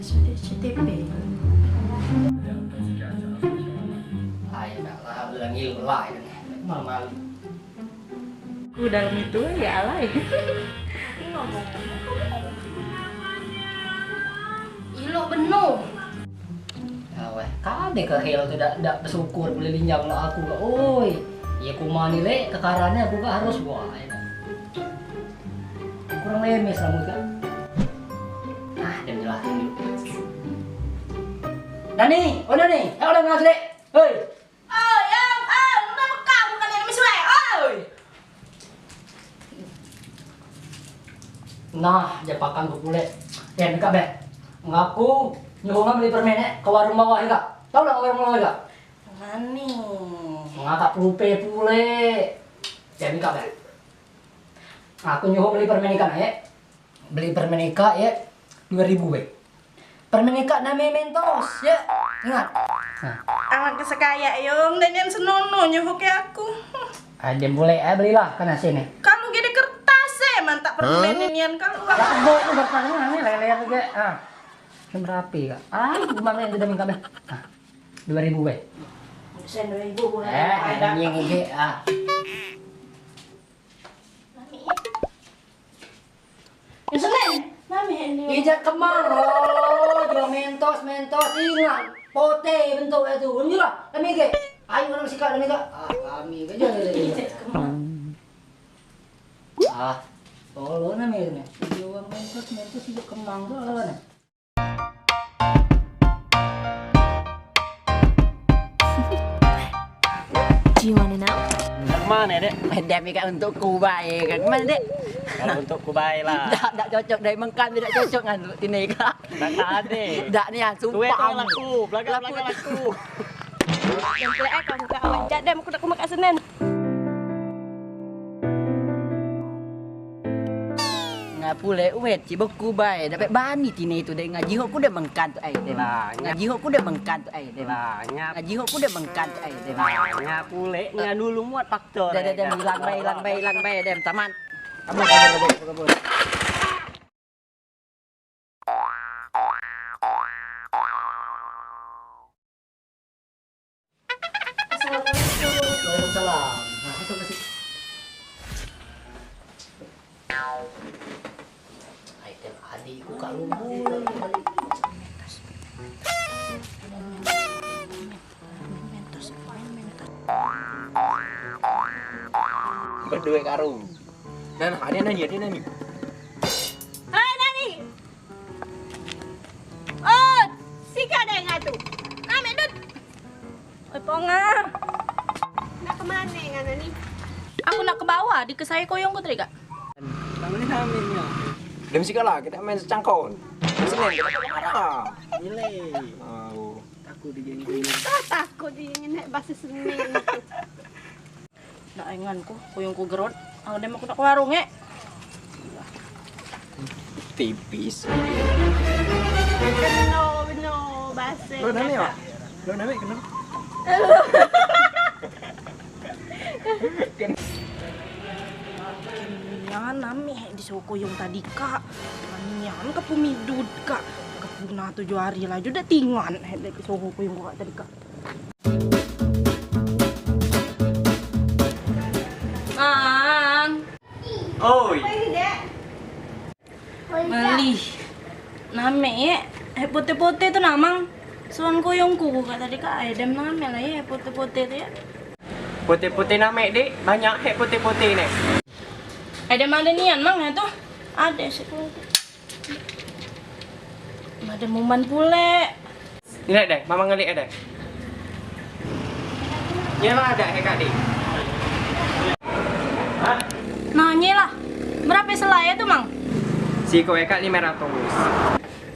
SCTP. Ay, lah bilang ilmu lah ini. Malu-malu. Dalam itu ya alay. Ngomong. Ilo benuh. Weh, kade kehil tidak bersyukur boleh linjang lah aku lah. Oi, ya kumani le kekarannya aku gak harus wah. Kurang lemes rambut kan. Ah, dia jelasin dulu. Dani, udah ngasih deh. Hei. Oh, yang udah bekal bukan yang miswe. Oi. Nah, japakan ku pule. Den kak be. Ngaku nyuruh beli permen ke warung bawah ya kak. Tahu lah warung bawah kak? Mani. Ngakak rupe pule. Den kak be. Aku nyuruh beli permen ikan ya. Beli permen ikan ya 2.000 be. Permen ikan namanya Mentos ya. Ingat. Nah. Awan kesekaya yung dan yang senono nyuhuk ke aku. Ada boleh belilah kan sini. Kalau gede kertas mantap permainan kalau Lah gue itu bertanya nih lele juga. Ah. Berapi kak. Gimana yang udah minta be? 2.000 be. Sen 2.000 Ada yang ini Yang Senin. Nami ini. Ijak kemang loh, jual mentos ingat, pote bentuk itu, ini lah, kami ke, ayo orang sikat kami ke, kami ke jangan ijak kemang, tolong nami ini, jual mentos ijak kemang tuh apa nih? Do you wanna know? Mana dek? Dek mika untuk kubai kan, mana dek? Kalau untuk kubai lah. Tak cocok dari mengkan, tidak cocok kan ini kak. Tak ada. Tak ni Tuwe sumpah. tu laku, belakang laku. Yang kelek kau suka awak jadam aku nak makan Senin. Pule wet cibok kubai dapat bani tini tu deh ngaji hok kuda mengkan tu ai deh ngaji hok kuda mengkan tu ai deh ngaji hok kuda mengkan tu ai deh Pule nga dulu muat faktor. dah hilang bay dem taman kabur Waalaikumsalam. Nah, masuk ke situ. Item adikku Kak Lumbul. Berdua karung. Dan ada nanya. Hai Nani. Oh, sika deh ngatu. Nami dud. Oi ponga. Nak kemana nga Nani? Aku nak ke bawah, di ke saya koyong ku tadi kak. Namanya namanya. Dem sih kalah kita main secangkon. Senin kita marah. Nilai. Oh, takut digini. Takut ingin naik bahasa Senin. Nak inganku, koyong ku gerot. Aku dem aku nak ke warung Tipis. Beno, bahasa. Lo namanya, kenapa? Yan nami di soko yung tadi kak. Kanyan ka pumidud kak. Kapuna 7 hari lah udah tingan. Di soko ko yung kak tadi kak. Mang. Oi. Malih. Nami pote-pote tu namang. Suan ko yung kuku kak tadi kak. Dem nami lah ya pote-pote tu ya. Putih-putih nama dek, banyak hek putih-putih nih. Ada mana nian mang ya tuh? Ada sih. Ada muman pule. Ini deh, mama ngelik ada. Ya mah ada hek adik. Nanya lah. Berapa selai tuh mang? Si kowe kak 500.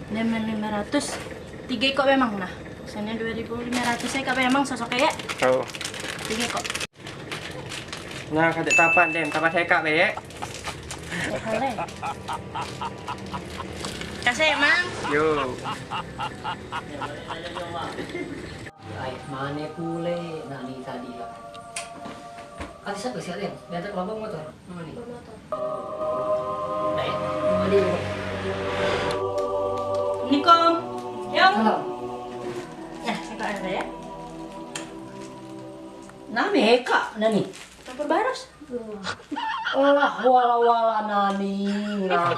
Demen 500. 3 kok memang nah. Sana 2.500 saya kak memang sosoknya ya. Tahu. 3 kok. Nah, kada tapan dem, tapan hek kak be. Boleh. Kasih mang. Yo. Ay, mana pule nak ni tadi kak. Kali siapa sih Aden? Diantar kelompok motor. Mana ni? Baik. Mana dia? Nikom. Salam. Ya, kita ada ya. Nami heka nani. Campur baros. Olah wala nani. Nah.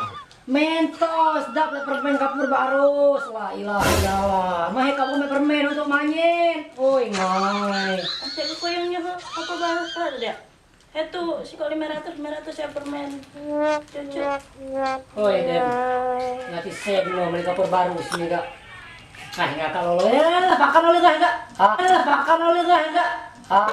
Mentos dak le permen kapur barus. La ilaha illallah. Mah kamu me permen untuk main. Oi ngai. Asik ko yung nyo campur baros ada dia. Itu si 500 ya permen. Cucu. Oi dem. Nanti saya dulu beli kapur barus nih kak. Nah, enggak kalau lo ya, pakan oleh enggak? Ah, pakan oleh enggak? Ah.